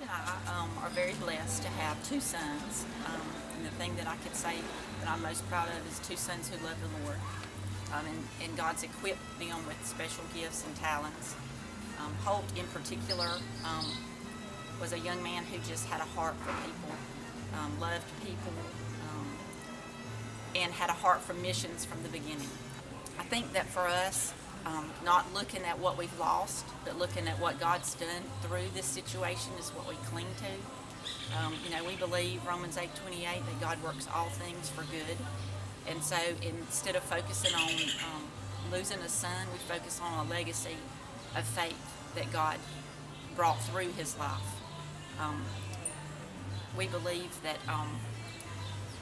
and I are very blessed to have two sons. And the thing that I could say that I'm most proud of is two sons who love the Lord. And God's equipped them with special gifts and talents. Holt, in particular, was a young man who just had a heart for people, loved people, and had a heart for missions from the beginning. I think that for us, not looking at what we've lost, but looking at what God's done through this situation is what we cling to. We believe Romans 8:28 that God works all things for good. And so instead of focusing on losing a son, we focus on a legacy of faith that God brought through his life. We believe that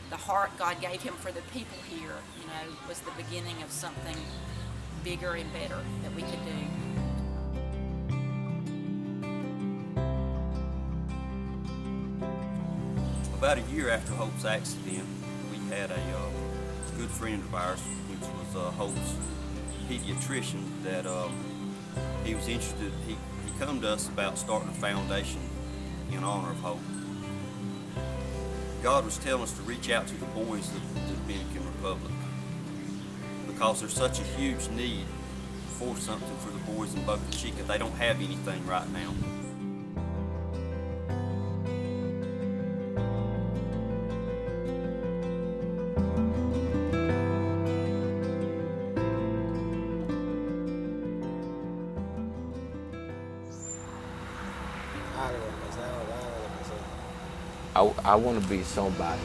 the heart God gave him for the people here, was the beginning of something bigger and better that we could do. About a year after Holt's accident, we had a good friend of ours, which was Holt's pediatrician, that he was interested. He come to us about starting a foundation in honor of Holt. God was telling us to reach out to the boys of the Dominican Republic because there's such a huge need for something for the boys in Boca Chica. They don't have anything right now. I want to be somebody.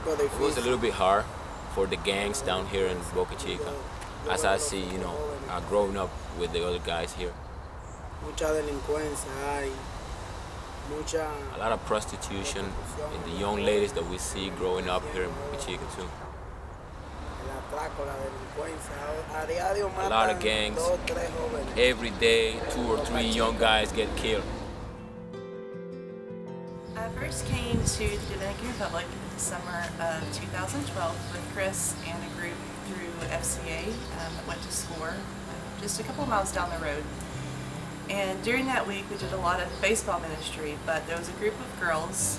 It was a little bit hard for the gangs down here in Boca Chica. As I see, growing up with the other guys here. A lot of prostitution in the young ladies that we see growing up here in Boca Chica too. A lot of gangs. Every day, 2 or 3 young guys get killed. I first came to the Dominican Republic in the summer of 2012 with Chris and a group through FCA that went to SCORE just a couple of miles down the road. And during that week we did a lot of baseball ministry, but there was a group of girls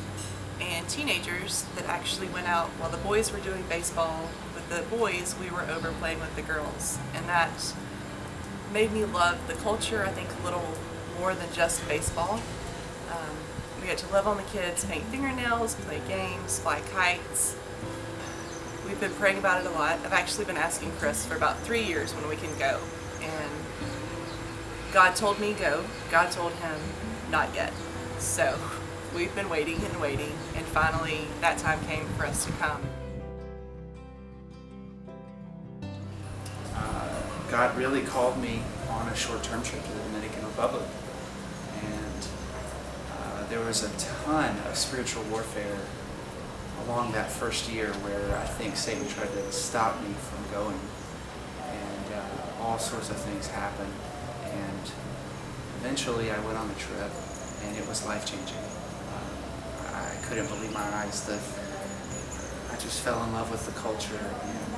and teenagers that actually went out while the boys were doing baseball. With the boys, we were over playing with the girls, and that made me love the culture, I think, a little more than just baseball. We get to love on the kids, paint fingernails, play games, fly kites. We've been praying about it a lot. I've actually been asking Chris for about 3 years when we can go, and God told me go. God told him not yet. So we've been waiting and waiting, and finally that time came for us to come. God really called me on a short-term trip to the Dominican Republic, and there was a ton of spiritual warfare along that first year where I think Satan tried to stop me from going, and all sorts of things happened, and eventually I went on the trip, and it was life-changing. I couldn't believe my eyes. I just fell in love with the culture, and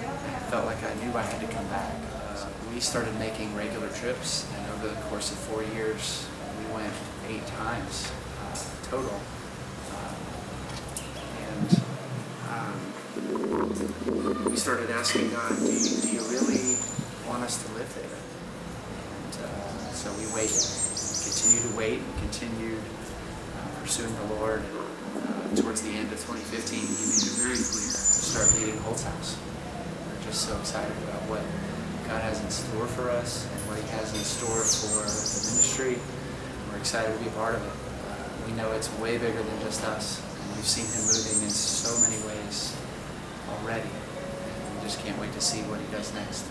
I felt like I knew I had to come back. We started making regular trips, and over the course of 4 years, we went 8 times total. We started asking God, do you really want us to live there? And so we waited, continued to wait, and continued pursuing the Lord. Towards the end of 2015, He made it very clear to start leading Holt's house. We're just so excited about what God has in store for us and what He has in store for the ministry. We're excited to be a part of it. We know it's way bigger than just us, and we've seen Him moving in so many ways already. And we just can't wait to see what He does next.